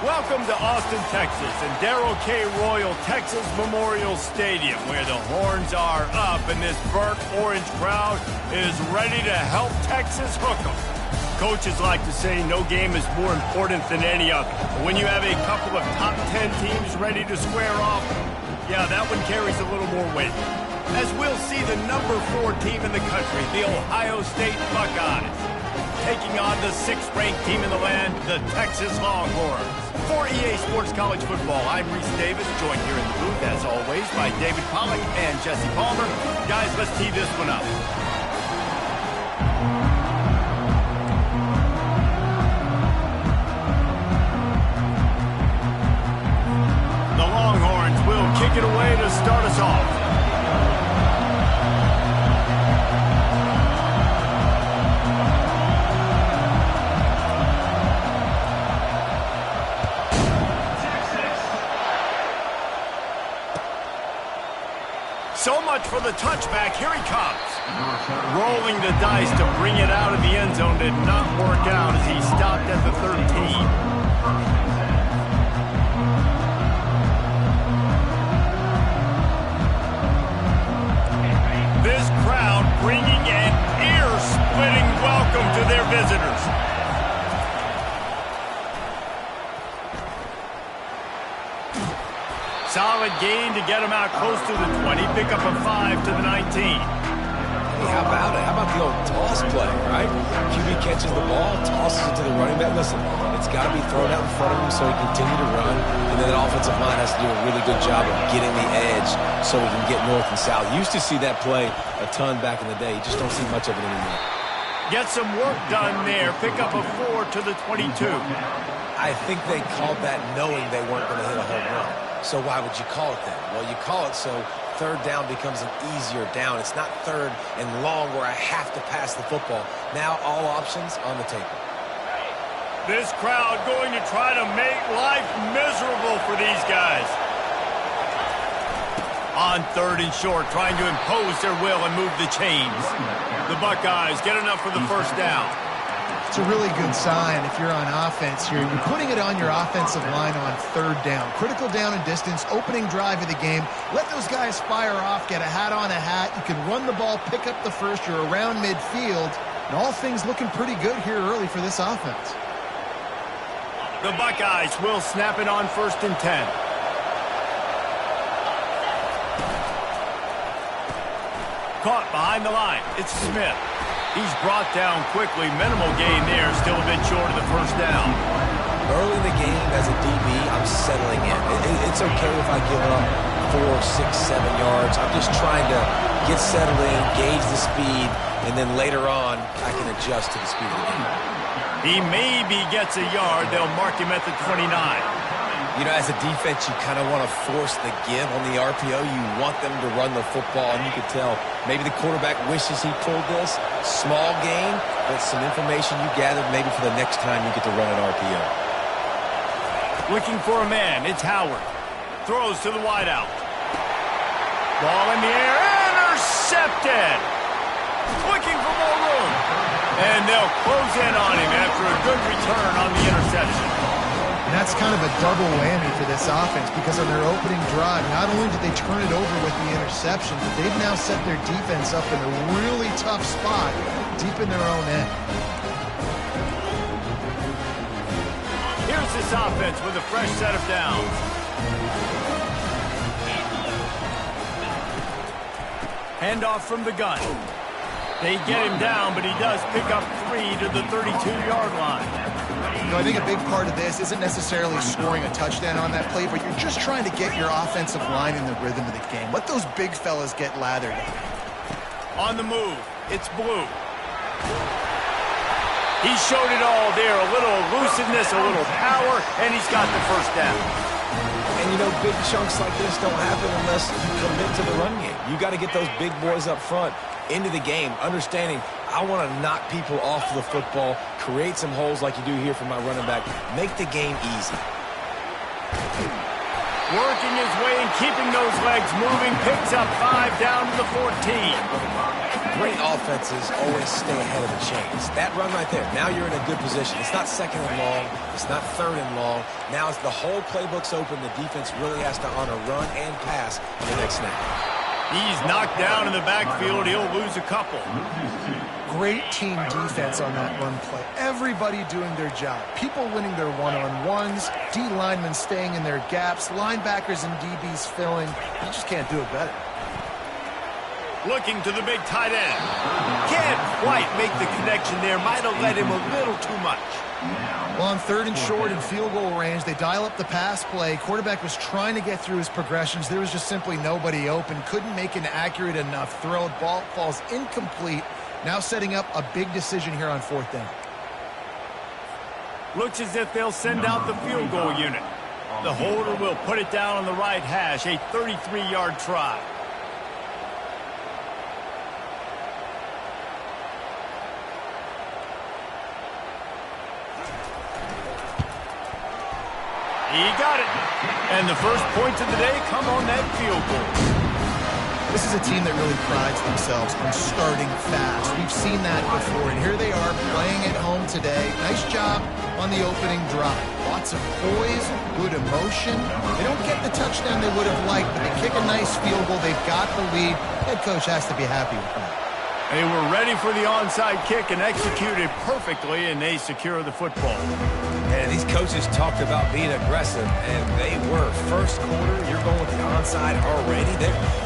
Welcome to Austin, Texas, and Darrell K. Royal Texas Memorial Stadium, where the horns are up and this burnt orange crowd is ready to help Texas hook 'em. Coaches like to say no game is more important than any other. But when you have a couple of top 10 teams ready to square off, yeah, that one carries a little more weight. As we'll see the number 4 team in the country, the Ohio State Buckeyes, taking on the 6th-ranked team in the land, the Texas Longhorns. For EA Sports College Football, I'm Reese Davis, joined here in the booth, as always, by David Pollack and Jesse Palmer. Guys, let's tee this one up. The Longhorns will kick it away to start us off. So much for the touchback. Here he comes. Rolling the dice to bring it out of the end zone did not work out as he stopped at the 13. This crowd bringing an ear-splitting welcome to their visitors. Solid gain to get him out close to the 20. Pick up a 5 to the 19. Hey, how about it? How about the old toss play, right? QB catches the ball, tosses it to the running back. Listen, it's got to be thrown out in front of him so he can continue to run. And then the offensive line has to do a really good job of getting the edge so we can get north and south. Used to see that play a ton back in the day. You just don't see much of it anymore. Get some work done there. Pick up a 4 to the 22. I think they called that knowing they weren't going to hit a home run. So why would you call it that? Well, you call it so third down becomes an easier down. It's not third and long where I have to pass the football. Now all options on the table. This crowd going to try to make life miserable for these guys. On 3rd and short, trying to impose their will and move the chains. The Buckeyes get enough for the first down. It's a really good sign if you're on offense here. You're putting it on your offensive line on 3rd down. Critical down and distance, opening drive of the game. Let those guys fire off, get a hat on a hat. You can run the ball, pick up the first. You're around midfield. And all things looking pretty good here early for this offense. The Buckeyes will snap it on 1st and 10. Caught behind the line. It's Smith. He's brought down quickly. Minimal gain there. Still a bit short of the first down. Early in the game as a DB, I'm settling in. It's okay if I give up 4, 6, 7 yards. I'm just trying to get settled in, gauge the speed, and then later on, I can adjust to the speed of the game. He maybe gets a yard. They'll mark him at the 29. You know, as a defense, you kind of want to force the give on the RPO. You want them to run the football, and you can tell maybe the quarterback wishes he pulled this. Small gain, but some information you gathered maybe for the next time you get to run an RPO. Looking for a man. It's Howard. Throws to the wideout. Ball in the air. Intercepted. Looking for more room. And they'll close in on him after a good return on the interception. And that's kind of a double whammy for this offense because on their opening drive, not only did they turn it over with the interception, but they've now set their defense up in a really tough spot deep in their own end. Here's this offense with a fresh set of downs. Handoff from the gun. They get him down, but he does pick up 3 to the 32-yard line. You know, I think a big part of this isn't necessarily scoring a touchdown on that play, but you're just trying to get your offensive line in the rhythm of the game. Let those big fellas get lathered in. On the move, it's Blue. He showed it all there, a little elusiveness, a little power, and he's got the first down. And, you know, big chunks like this don't happen unless you commit to the run game. You got to get those big boys up front into the game, understanding I want to knock people off the football, create some holes like you do here for my running back, make the game easy. Working his way and keeping those legs moving, picks up 5 down to the 14. Great offenses always stay ahead of the chains. That run right there, now you're in a good position. It's not second and long. It's not third and long. Now as the whole playbook's open, the defense really has to honor run and pass on the next snap. He's knocked down in the backfield. He'll lose a couple. Great team defense on that run play. Everybody doing their job. People winning their one-on-ones, D linemen staying in their gaps, linebackers and DBs filling. You just can't do it better. Looking to the big tight end. Can't quite make the connection there. Might have led him a little too much. Well, on 3rd and short in field goal range, they dial up the pass play. Quarterback was trying to get through his progressions. There was just simply nobody open. Couldn't make an accurate enough throw. Ball falls incomplete. Now setting up a big decision here on 4th down. Looks as if they'll send out the field goal unit. The holder will put it down on the right hash. A 33-yard try. He got it. And the first points of the day come on that field goal. This is a team that really prides themselves on starting fast. We've seen that before, and here they are playing at home today. Nice job on the opening drive. Lots of poise, good emotion. They don't get the touchdown they would have liked, but they kick a nice field goal. They've got the lead. Head coach has to be happy with that. They were ready for the onside kick and executed perfectly, and they secure the football. And these coaches talked about being aggressive, and they were. First quarter, you're going with the onside already.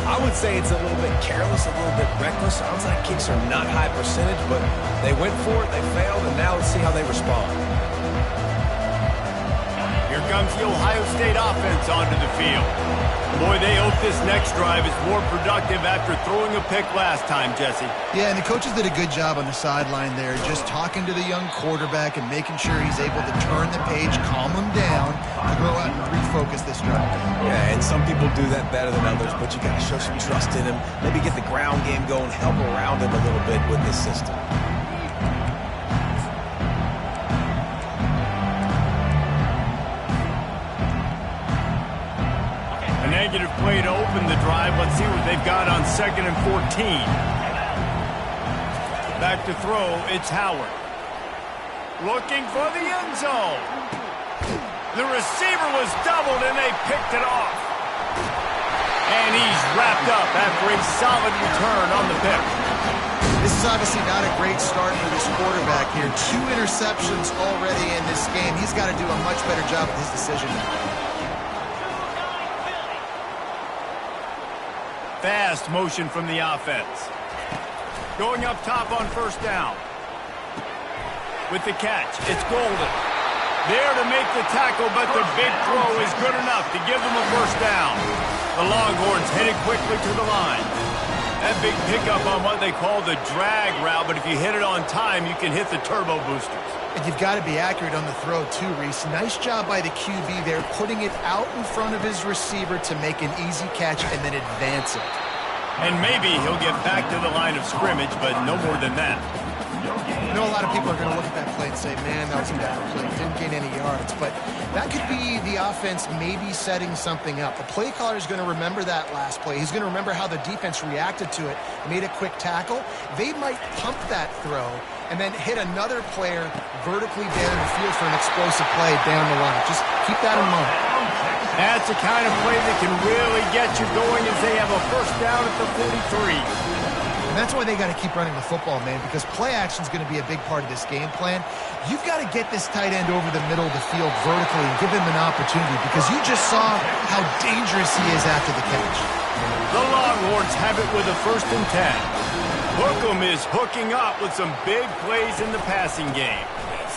I would say it's a little bit careless, a little bit reckless. Onside kicks are not high percentage, but they went for it, they failed, and now let's see how they respond. Here comes the Ohio State offense onto the field. Boy, they hope this next drive is more productive after throwing a pick last time, Jesse. Yeah, and the coaches did a good job on the sideline there, just talking to the young quarterback and making sure he's able to turn the page, calm him down, to go out and refocus this drive. Yeah, and some people do that better than others, but you got to show some trust in him, maybe get the ground game going, help around him a little bit with this system. Negative play to open the drive. Let's see what they've got on 2nd and 14. Back to throw, it's Howard. Looking for the end zone. The receiver was doubled and they picked it off. And he's wrapped up after a solid return on the pick. This is obviously not a great start for this quarterback here. 2 interceptions already in this game. He's got to do a much better job with his decision. Fast motion from the offense. Going up top on 1st down. With the catch, it's Golden. There to make the tackle, but the big throw is good enough to give them a 1st down. The Longhorns headed quickly to the line. That big pickup on what they call the drag route, but if you hit it on time, you can hit the turbo boosters. And you've got to be accurate on the throw too, Reese. Nice job by the QB there, putting it out in front of his receiver to make an easy catch and then advance it. And maybe he'll get back to the line of scrimmage, but no more than that. I know a lot of people are going to look at that play and say, man, that was a bad play. Didn't gain any yards. But that could be the offense maybe setting something up. The play caller is going to remember that last play. He's going to remember how the defense reacted to it, made a quick tackle. They might pump that throw and then hit another player vertically down the field for an explosive play down the line. Just keep that in mind. That's the kind of play that can really get you going as they have a 1st down at the 43. And that's why they got to keep running the football, man, because play action is going to be a big part of this game plan. You've got to get this tight end over the middle of the field vertically and give him an opportunity, because you just saw how dangerous he is after the catch. The Longhorns have it with a 1st and 10. Hookem is hooking up with some big plays in the passing game.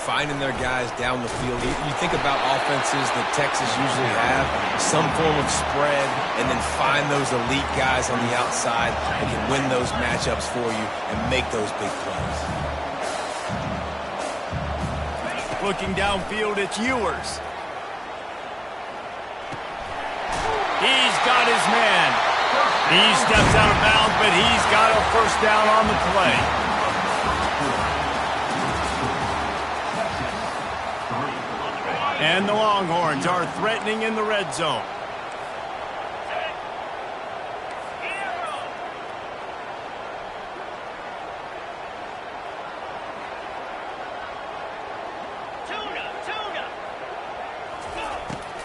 Finding their guys down the field. You think about offenses that Texas usually have, some form of spread, and then find those elite guys on the outside that can win those matchups for you and make those big plays. Looking downfield, it's Ewers. He's got his man. He steps out of bounds, but he's got a 1st down on the play. And the Longhorns are threatening in the red zone.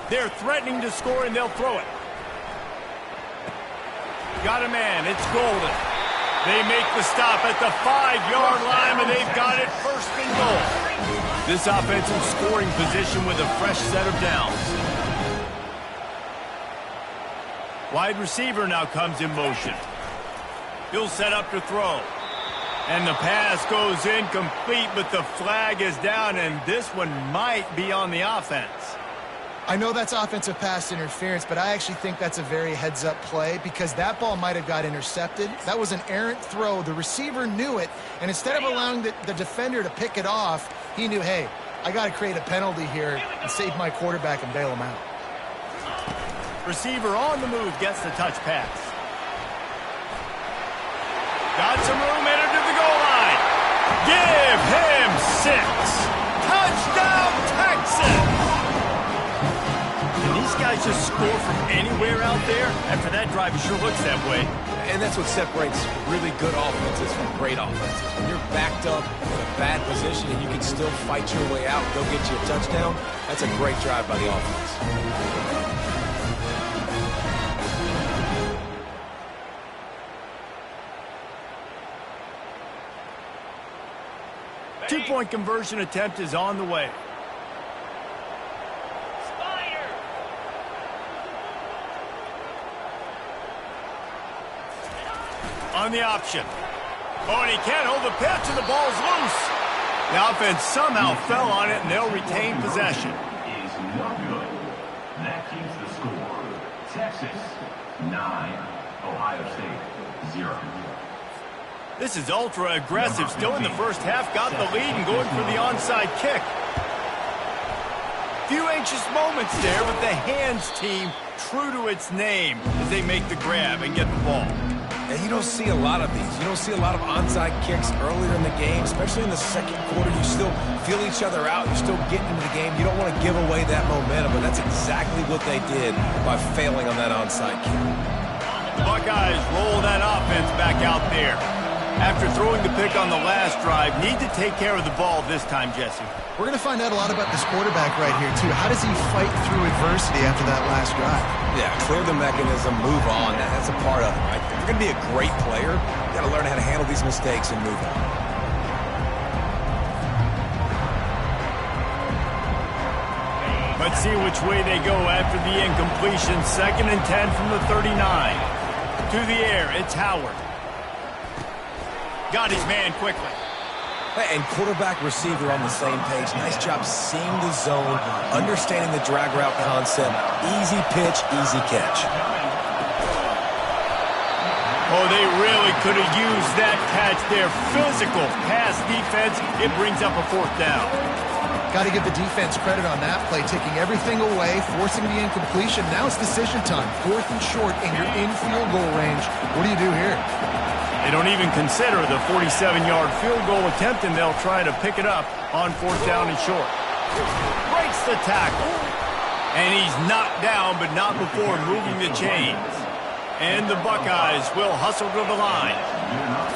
They're threatening to score, and they'll throw it. Got a man. It's Golden. They make the stop at the 5-yard line, and they've got it first and goal. This offensive scoring position with a fresh set of downs. Wide receiver now comes in motion. He'll set up to throw. And the pass goes incomplete, but the flag is down, and this one might be on the offense. I know that's offensive pass interference, but I actually think that's a very heads-up play because that ball might have got intercepted. That was an errant throw. The receiver knew it, and instead of allowing the defender to pick it off, he knew, hey, I got to create a penalty here and save my quarterback and bail him out. Receiver on the move gets the touch pass. Got some room, entered to the goal line. Give him 6. Touchdown, Texans! Can these guys just score from anywhere out there? After that drive, it sure looks that way. And that's what separates really good offenses from great offenses. When you're backed up in a bad position and you can still fight your way out and go get you a touchdown, that's a great drive by the offense. 2-point conversion attempt is on the way. On the option. Oh, and he can't hold the pitch, and the ball's loose. The offense somehow fell on it, and they'll retain possession. Is no good. That keeps the score. Texas 9, Ohio State 0. This is ultra aggressive. Still in the first half, got the lead and going for the onside kick. Few anxious moments there, but the hands team true to its name as they make the grab and get the ball. And you don't see a lot of these. You don't see a lot of onside kicks earlier in the game, especially in the second quarter. You still feel each other out. You're still getting into the game. You don't want to give away that momentum, but that's exactly what they did by failing on that onside kick. The Buckeyes roll that offense back out there. After throwing the pick on the last drive, need to take care of the ball this time, Jesse. We're going to find out a lot about this quarterback right here, too. How does he fight through adversity after that last drive? Yeah, clear the mechanism, move on. That's a part of it, right? If you're going to be a great player, you got to learn how to handle these mistakes and move on. Let's see which way they go after the incompletion. 2nd and 10 from the 39. To the air, it's Howard. Got his man quickly. And quarterback receiver on the same page. Nice job seeing the zone, understanding the drag route concept. Easy pitch, easy catch. Oh, they really could have used that catch there. Physical pass defense. It brings up a 4th down. Got to give the defense credit on that play, taking everything away, forcing the incompletion. Now it's decision time. 4th and short, and you're in field goal range. What do you do here? They don't even consider the 47-yard field goal attempt, and they'll try to pick it up on 4th down and short. Breaks the tackle. And he's knocked down, but not before moving the chains. And the Buckeyes will hustle to the line.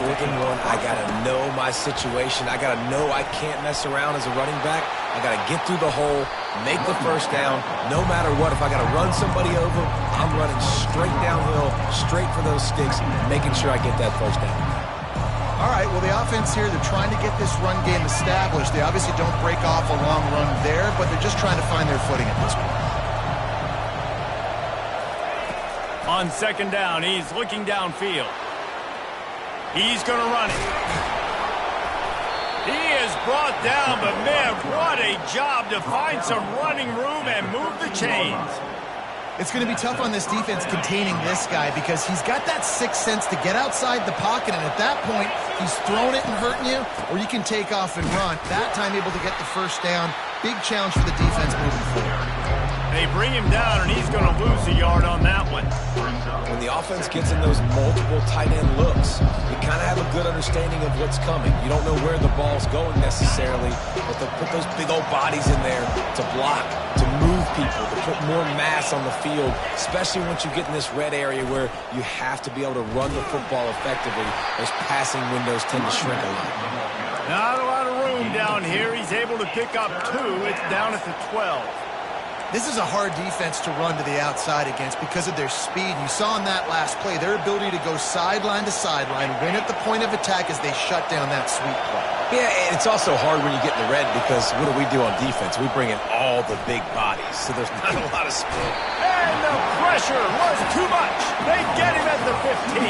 4th and 1, I got to know my situation. I got to know I can't mess around as a running back. I got to get through the hole, make the first down. No matter what, if I got to run somebody over, I'm running straight downhill, straight for those sticks, making sure I get that first down. All right, well, the offense here, they're trying to get this run game established. They obviously don't break off a long run there, but they're just trying to find their footing at this point. On 2nd down, he's looking downfield. He's going to run it. He is brought down, but man, what a job to find some running room and move the chains. It's going to be tough on this defense containing this guy because he's got that 6th sense to get outside the pocket, and at that point, he's throwing it and hurting you, or you can take off and run. That time able to get the first down. Big challenge for the defense moving forward. They bring him down, and he's going to lose a yard on that one. When the offense gets in those multiple tight end looks, you kind of have a good understanding of what's coming. You don't know where the ball's going necessarily, but they'll put those big old bodies in there to block, to move people, to put more mass on the field, especially once you get in this red area where you have to be able to run the football effectively. Those passing windows tend to shrink a lot. Not a lot of room down here. He's able to pick up 2. It's down at the 12. This is a hard defense to run to the outside against because of their speed. You saw in that last play their ability to go sideline to sideline, win at the point of attack as they shut down that sweep play. Yeah, and it's also hard when you get in the red because what do on defense? We bring in all the big bodies, so there's not a lot of spin. And the pressure was too much. They get him at the 15.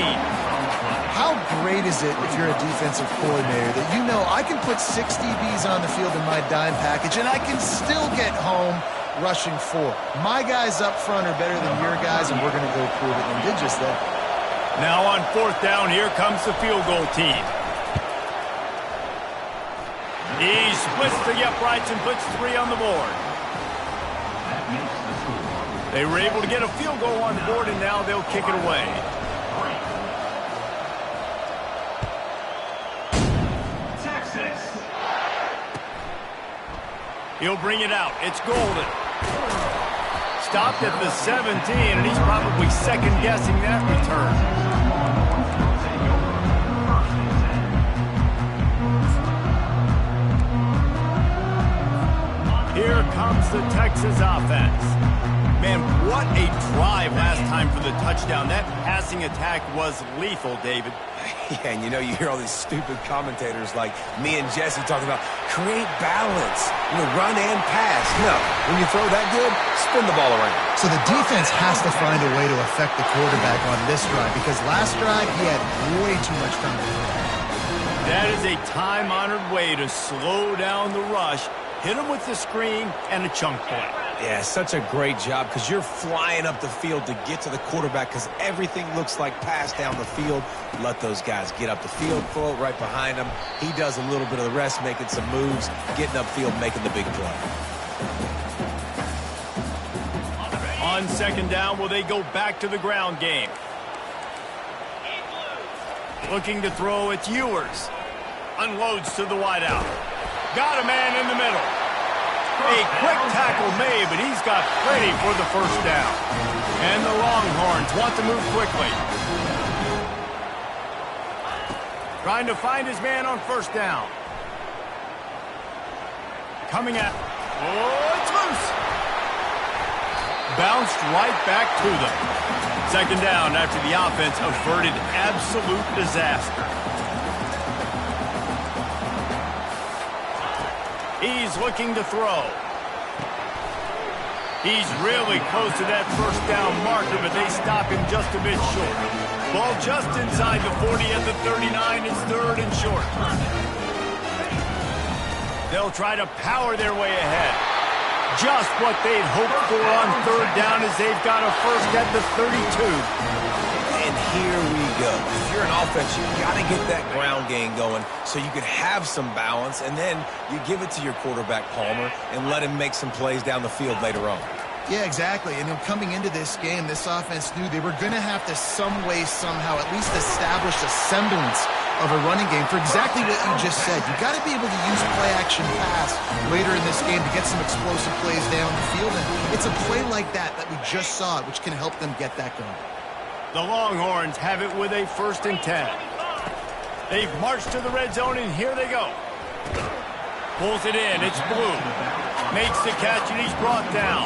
How great is it if you're a defensive coordinator that you know I can put 6 DBs on the field in my dime package and I can still get home rushing 4. My guys up front are better than your guys, and we're going to go prove it. And did just that. Now on 4th down, here comes the field goal team. He splits the uprights and puts 3 on the board. They were able to get a field goal on the board, and now they'll kick it away. Texas. He'll bring it out. It's Golden. Stopped at the 17, and he's probably second-guessing that return. Here comes the Texas offense. Man, what a drive last time for the touchdown. That passing attack was lethal, David. Yeah, and you hear all these stupid commentators like me and Jesse talking about create balance, run and pass. No, when you throw that good, spin the ball around. So the defense has to find a way to affect the quarterback on this drive because last drive he had way too much time to throw. That is a time-honored way to slow down the rush, hit him with the screen, and a chunk play. Yeah, such a great job because you're flying up the field to get to the quarterback because everything looks like pass down the field. Let those guys get up the field, throw it right behind him. He does a little bit of the rest, making some moves, getting upfield, making the big play. On 2nd down, will they go back to the ground game? Looking to throw, it's Ewers. Unloads to the wideout. Got a man in the middle. A quick tackle made, but he's got plenty for the 1st down. And the Longhorns want to move quickly. Trying to find his man on 1st down. Coming at... Oh, it's loose. Bounced right back to them. 2nd down after the offense averted absolute disaster. He's looking to throw. He's really close to that 1st down marker, but they stop him just a bit short. Ball just inside the 40 at the 39. It's 3rd and short. They'll try to power their way ahead. Just what they'd hoped for on 3rd down as they've got a 1st at the 32. And here we go. If you're an offense, you got to get that ground game going so you can have some balance, and then you give it to your quarterback, Palmer, and let him make some plays down the field later on. Yeah, exactly. And coming into this game, this offense knew they were going to have to some way, somehow, at least establish a semblance of a running game for exactly what you just said. You got to be able to use play-action pass later in this game to get some explosive plays down the field. And it's a play like that we just saw, which can help them get that going. The Longhorns have it with a 1st and 10. They've marched to the red zone, and here they go. Pulls it in. It's Blue. Makes the catch, and he's brought down.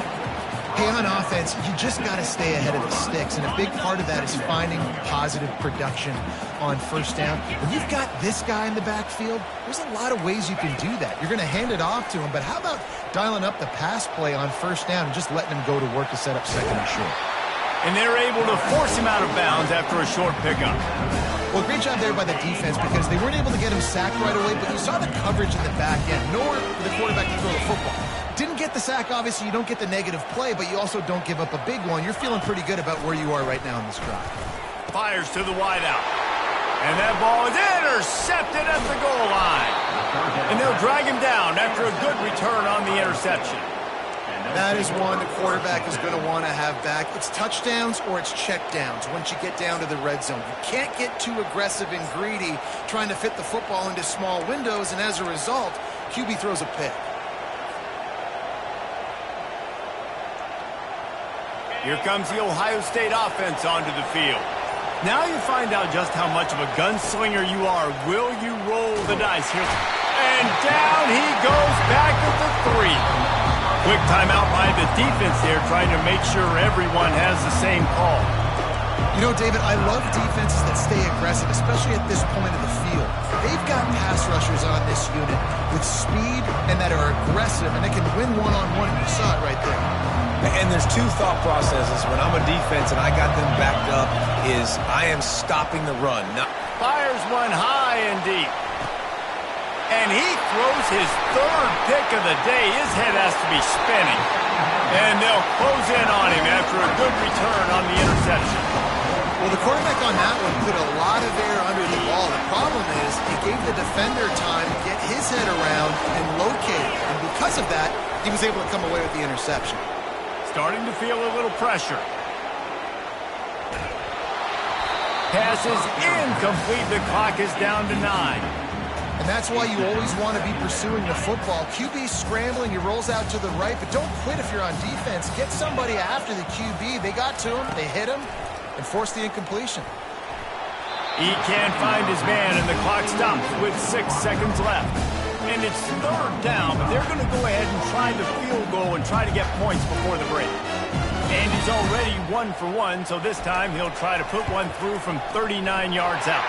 Hey, on offense, you just got to stay ahead of the sticks, and a big part of that is finding positive production on 1st down. When you've got this guy in the backfield, there's a lot of ways you can do that. You're going to hand it off to him, but how about dialing up the pass play on 1st down and just letting him go to work to set up 2nd and short? And they're able to force him out of bounds after a short pickup. Well, great job there by the defense because they weren't able to get him sacked right away, but you saw the coverage in the back end. Nowhere for the quarterback to throw the football. Didn't get the sack, obviously. You don't get the negative play, but you also don't give up a big one. You're feeling pretty good about where you are right now in this drive. Fires to the wideout. And that ball is intercepted at the goal line. And they'll drag him down after a good return on the interception. That is one the quarterback is going to want to have back. It's touchdowns or it's checkdowns once you get down to the red zone. You can't get too aggressive and greedy trying to fit the football into small windows, and as a result, QB throws a pick. Here comes the Ohio State offense onto the field. Now you find out just how much of a gunslinger you are. Will you roll the dice here? And down he goes back at the 3. Quick timeout by the defense there, trying to make sure everyone has the same call. You know, David, I love defenses that stay aggressive, especially at this point of the field. They've got pass rushers on this unit with speed and that are aggressive, and they can win one-on-one. You saw it right there. And there's two thought processes when I'm a defense and I got them backed up is I am stopping the run. Fires one high and deep. And he throws his third pick of the day. His head has to be spinning. And they'll close in on him after a good return on the interception. Well, the quarterback on that one put a lot of air under the ball. The problem is it gave the defender time to get his head around and locate it. And because of that, he was able to come away with the interception. Starting to feel a little pressure. Pass is incomplete. The clock is down to 9. And that's why you always want to be pursuing the football. QB scrambling, he rolls out to the right, but don't quit if you're on defense. Get somebody after the QB. They got to him, they hit him, and forced the incompletion. He can't find his man, and the clock stops with 6 seconds left. And it's third down, but they're going to go ahead and try the field goal and try to get points before the break. And he's already 1 for 1, so this time he'll try to put one through from 39 yards out.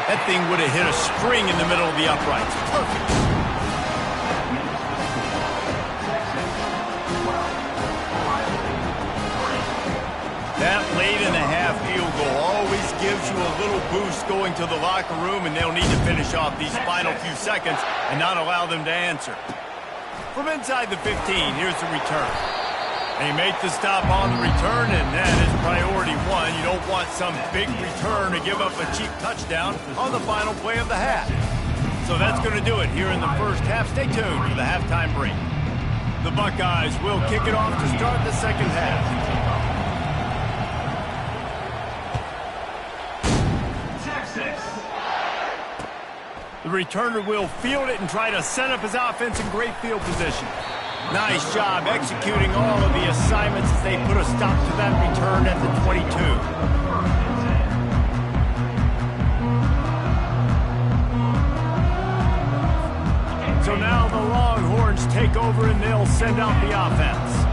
That thing would have hit a string in the middle of the uprights. Perfect. That late in the half field goal always gives you a little boost going to the locker room, and they'll need to finish off these final few seconds and not allow them to answer. From inside the 15, here's the return. They make the stop on the return, and that is priority one. You don't want some big return to give up a cheap touchdown on the final play of the half. So that's going to do it here in the first half. Stay tuned for the halftime break. The Buckeyes will kick it off to start the second half. The returner will field it and try to set up his offense in great field position. Nice job executing all of the assignments as they put a stop to that return at the 22. So now the Longhorns take over and they'll send out the offense.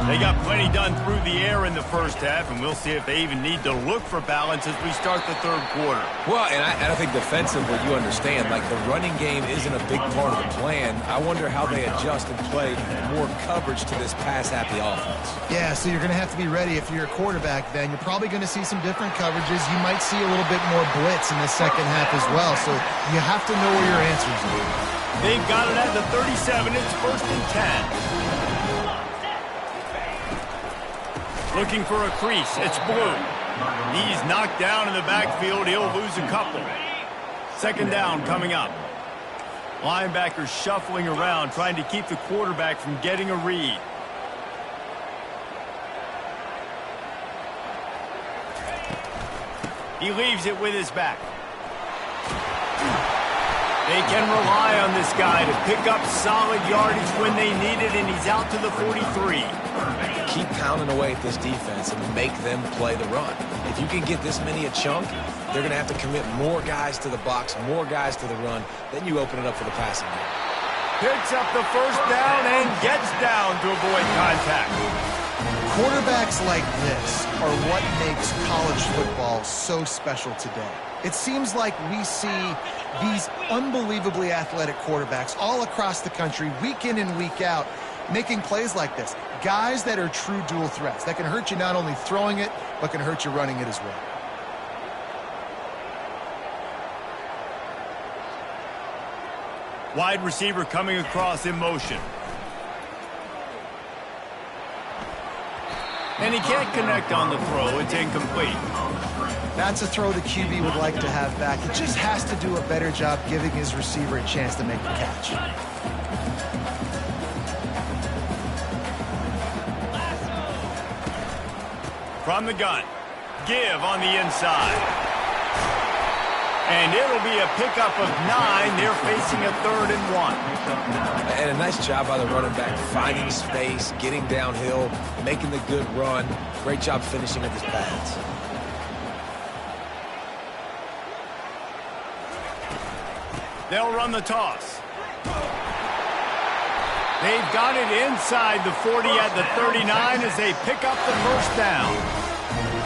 They got plenty done through the air in the first half, and we'll see if they even need to look for balance as we start the third quarter. Well, and I think defensively, you understand, like the running game isn't a big part of the plan. I wonder how they adjust and play more coverage to this pass-happy offense. Yeah, so you're going to have to be ready if you're a quarterback then. You're probably going to see some different coverages. You might see a little bit more blitz in the second half as well, so you have to know where your answers are. They've got it at the 37. It's 1st and 10. Looking for a crease. It's Blue. He's knocked down in the backfield. He'll lose a couple. Second down coming up. Linebackers shuffling around, trying to keep the quarterback from getting a read. He leaves it with his back. They can rely on this guy to pick up solid yardage when they need it, and he's out to the 43. Keep pounding away at this defense and make them play the run. If you can get this many a chunk, they're going to have to commit more guys to the box, more guys to the run. Then you open it up for the passing game. Picks up the first down and gets down to avoid contact. Quarterbacks like this are what makes college football so special today. It seems like we see these unbelievably athletic quarterbacks all across the country, week in and week out, making plays like this. Guys that are true dual threats, that can hurt you not only throwing it, but can hurt you running it as well. Wide receiver coming across in motion. And he can't connect on the throw. It's incomplete. That's a throw the QB would like to have back. He just has to do a better job giving his receiver a chance to make the catch. From the gun. Give on the inside. And it'll be a pickup of 9. They're facing a 3rd and 1. And a nice job by the running back, finding space, getting downhill, making the good run. Great job finishing with his pads. They'll run the toss. They've got it inside the 40 at the 39 as they pick up the first down.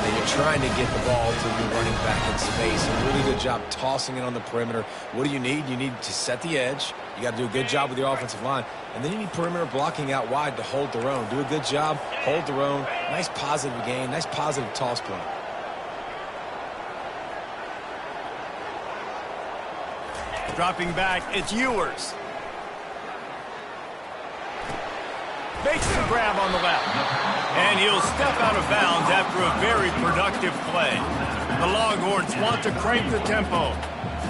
And you're trying to get the ball to your running back in space. A really good job tossing it on the perimeter. What do you need? You need to set the edge. You got to do a good job with your offensive line. And then you need perimeter blocking out wide to hold their own. Do a good job, hold their own. Nice positive gain, nice positive toss play. Dropping back, it's Ewers. Makes the grab on the left. And he'll step out of bounds after a very productive play. The Longhorns want to crank the tempo.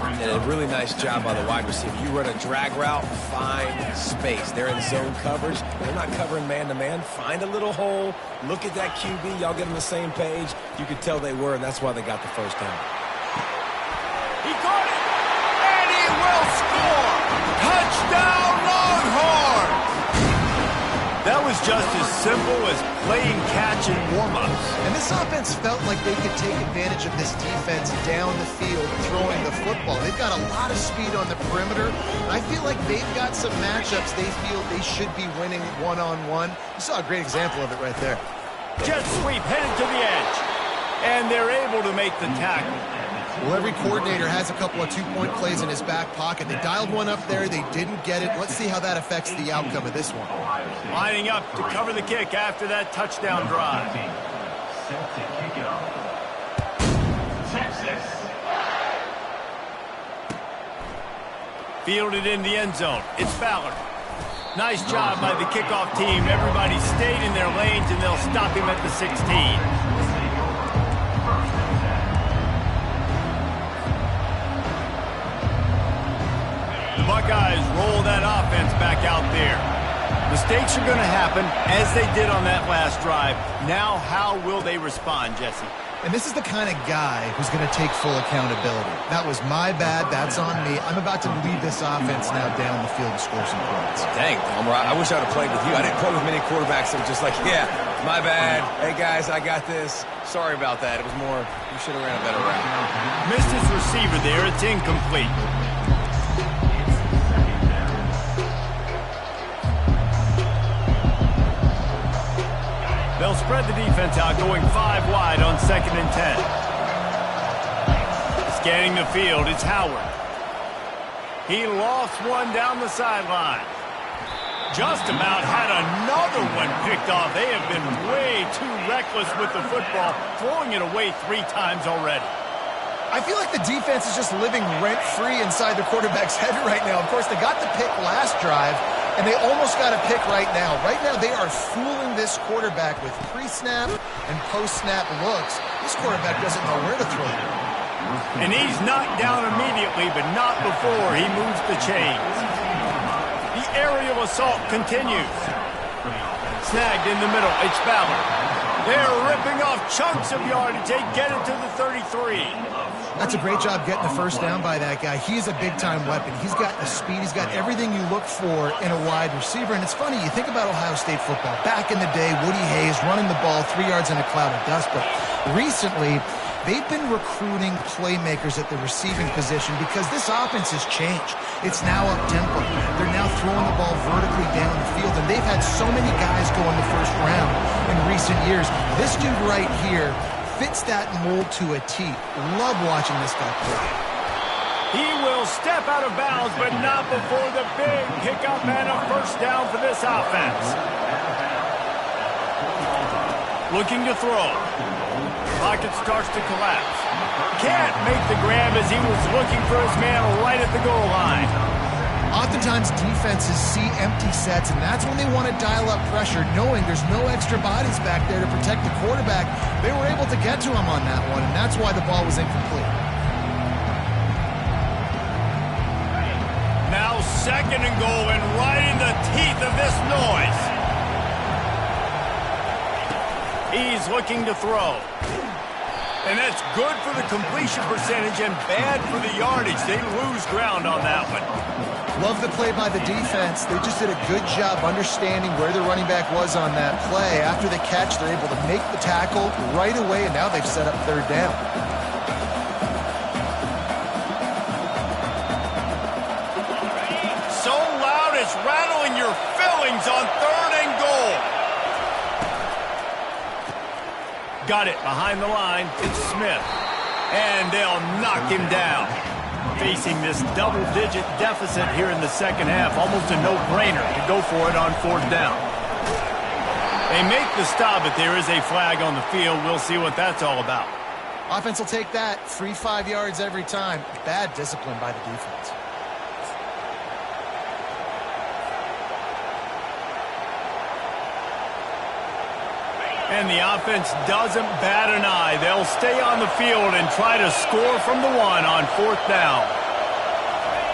And a really nice job by the wide receiver. You run a drag route, find space. They're in zone coverage. They're not covering man-to-man. Find a little hole. Look at that QB. Y'all get on the same page. You could tell they were, and that's why they got the first down. He caught it, and he will score! Touchdown, Longhorns! That was just as simple as playing catch in warm-ups. And this offense felt like they could take advantage of this defense down the field throwing the football. They've got a lot of speed on the perimeter. I feel like they've got some matchups they feel they should be winning one-on-one. You saw a great example of it right there. Jet sweep headed to the edge. And they're able to make the tackle. Well, every coordinator has a couple of two-point plays in his back pocket. They dialed one up there. They didn't get it. Let's see how that affects the outcome of this one. Lining up to cover the kick after that touchdown drive. Set to kick it off. Texas. Fielded in the end zone. It's Ballard. Nice job by the kickoff team. Everybody stayed in their lanes, and they'll stop him at the 16. Buckeyes roll that offense back out there. Mistakes are going to happen, as they did on that last drive. Now, how will they respond, Jesse? And this is the kind of guy who's going to take full accountability. That was my bad. That's on me. I'm about to lead this offense now down the field and score some points. Dang, Palmer, I wish I would have played with you. I didn't play with many quarterbacks that were just like, yeah, my bad. Hey, guys, I got this. Sorry about that. It was more, you should have ran a better route. Missed his receiver there. It's incomplete. They'll spread the defense out, going 5 wide on 2nd and 10. Scanning the field, it's Howard. He lost one down the sideline. Just about had another one picked off. They have been way too reckless with the football, throwing it away 3 times already. I feel like the defense is just living rent-free inside the quarterback's head right now. Of course, they got the pick last drive, and they almost got a pick right now. Right now, they are fooling this quarterback with pre-snap and post-snap looks. This quarterback doesn't know where to throw it. And he's knocked down immediately, but not before he moves the chains. The aerial assault continues. Snagged in the middle, it's Ballard. They're ripping off chunks of yardage. They get it to the 33. That's a great job getting the first down by that guy. He's a big-time weapon. He's got the speed. He's got everything you look for in a wide receiver. And it's funny, you think about Ohio State football. Back in the day, Woody Hayes running the ball 3 yards in a cloud of dust. But recently, they've been recruiting playmakers at the receiving position because this offense has changed. It's now up-tempo. They're now throwing the ball vertically down the field. And they've had so many guys go in the first round in recent years. This dude right here fits that mold to a T. Love watching this guy play. He will step out of bounds, but not before the big pickup and a first down for this offense. Looking to throw. Pocket starts to collapse. Can't make the grab as he was looking for his man right at the goal line. Oftentimes defenses see empty sets, and that's when they want to dial up pressure, knowing there's no extra bodies back there to protect the quarterback. They were able to get to him on that one, and that's why the ball was incomplete. Now 2nd and goal, and right in the teeth of this noise. He's looking to throw. And that's good for the completion percentage and bad for the yardage. They lose ground on that one. Love the play by the defense. They just did a good job understanding where the running back was on that play. After the catch, they're able to make the tackle right away, and now they've set up 3rd down. So loud it's rattling your filling swings on 3rd and goal. Got it behind the line. It's Smith. And they'll knock him down. Facing this double-digit deficit here in the second half, almost a no-brainer to go for it on 4th down. They make the stop, but there is a flag on the field. We'll see what that's all about. Offense will take that. Free 5 yards every time. Bad discipline by the defense. And the offense doesn't bat an eye. They'll stay on the field and try to score from the 1 on 4th down.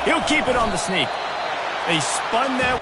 He'll keep it on the sneak. They spun that.